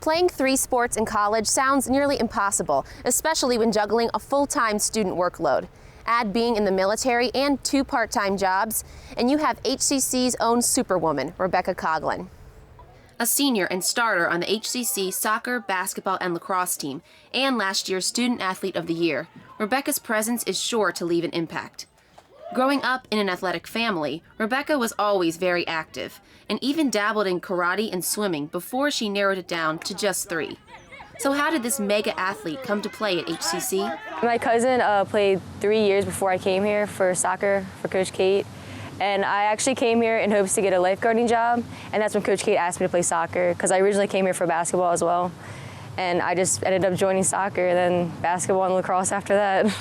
Playing 3 sports in college sounds nearly impossible, especially when juggling a full-time student workload. Add being in the military and 2 part-time jobs, and you have HCC's own superwoman, Rebeka Coughlin. A senior and starter on the HCC soccer, basketball, and lacrosse team, and last year's Student Athlete of the Year, Rebeka's presence is sure to leave an impact. Growing up in an athletic family, Rebeka was always very active, and even dabbled in karate and swimming before she narrowed it down to just 3. So how did this mega athlete come to play at HCC? My cousin played 3 years before I came here for soccer for Coach Kate. And I actually came here in hopes to get a lifeguarding job, and that's when Coach Kate asked me to play soccer, because I originally came here for basketball as well. And I just ended up joining soccer, then basketball and lacrosse after that.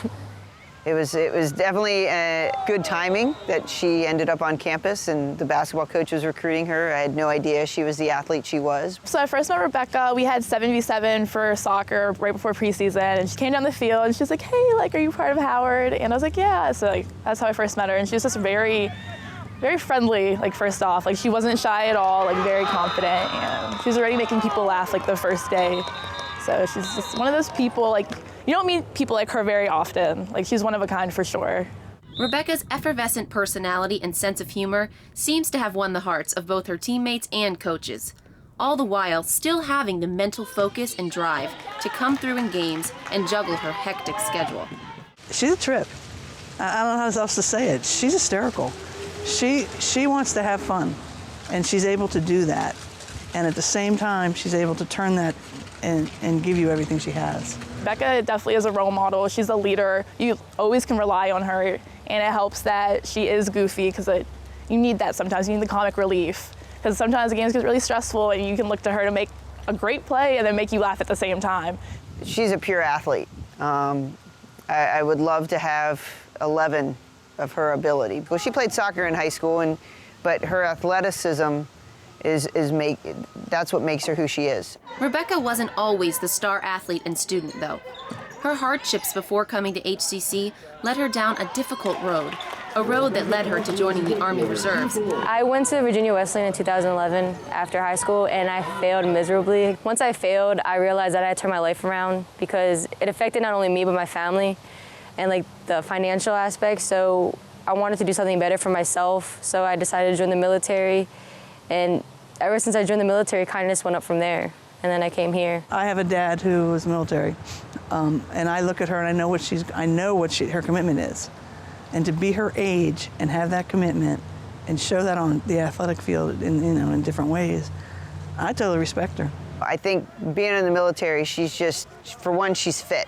It was definitely good timing that she ended up on campus and the basketball coach was recruiting her. I had no idea she was the athlete she was. So I first met Rebeka. We had 7v7 for soccer right before preseason, and she came down the field and she was like, "Hey, like, are you part of Howard?" And I was like, "Yeah." So like, that's how I first met her, and she was just very friendly. Like, first off, like, she wasn't shy at all, like, very confident, and she was already making people laugh like the first day. So she's just one of those people, like, you don't meet people like her very often. Like, she's one of a kind for sure. Rebeka's effervescent personality and sense of humor seems to have won the hearts of both her teammates and coaches, all the while still having the mental focus and drive to come through in games and juggle her hectic schedule. She's a trip. I don't know how else to say it. She's hysterical. She wants to have fun, and she's able to do that. And at the same time, she's able to turn that and give you everything she has. Rebeka definitely is a role model. She's a leader. You always can rely on her, and it helps that she is goofy, because you need that sometimes. You need the comic relief, because sometimes the games get really stressful, and you can look to her to make a great play and then make you laugh at the same time. She's a pure athlete. I would love to have 11 of her ability. Well, she played soccer in high school, but her athleticism that's what makes her who she is. Rebeka wasn't always the star athlete and student, though. Her hardships before coming to HCC led her down a difficult road, a road that led her to joining the Army Reserves. I went to Virginia Wesleyan in 2011 after high school, and I failed miserably. Once I failed, I realized that I had to turn my life around, because it affected not only me but my family and like the financial aspect. So I wanted to do something better for myself, so I decided to join the military. And ever since I joined the military, kindness went up from there. And then I came here. I have a dad who was military, and I look at her and I know what her commitment is. And to be her age and have that commitment and show that on the athletic field in different ways, I totally respect her. I think being in the military, she's just, for one, she's fit.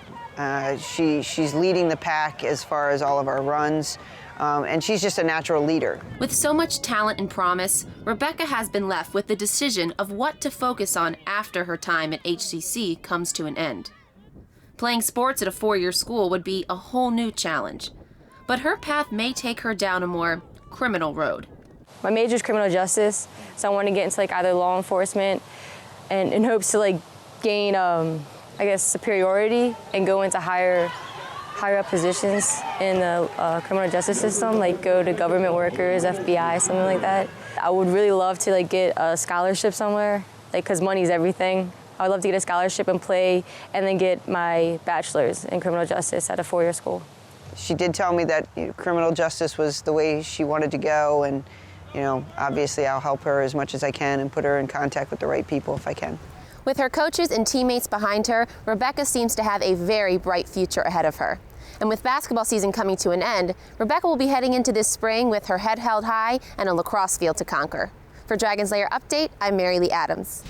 She's leading the pack as far as all of our runs. And she's just a natural leader. With so much talent and promise, Rebeka has been left with the decision of what to focus on after her time at HCC comes to an end. Playing sports at a 4-year school would be a whole new challenge, but her path may take her down a more criminal road. My major is criminal justice, so I want to get into like either law enforcement and in hopes to like gain, I guess, superiority and go into higher up positions in the criminal justice system, like go to government workers, FBI, something like that. I would really love to like get a scholarship somewhere, like, because money's everything. I would love to get a scholarship and play, and then get my bachelor's in criminal justice at a 4-year school. She did tell me that criminal justice was the way she wanted to go, and obviously I'll help her as much as I can and put her in contact with the right people if I can. With her coaches and teammates behind her, Rebeka seems to have a very bright future ahead of her. And with basketball season coming to an end, Rebeka will be heading into this spring with her head held high and a lacrosse field to conquer. For Dragons Lair Update, I'm Mary Lee Adams.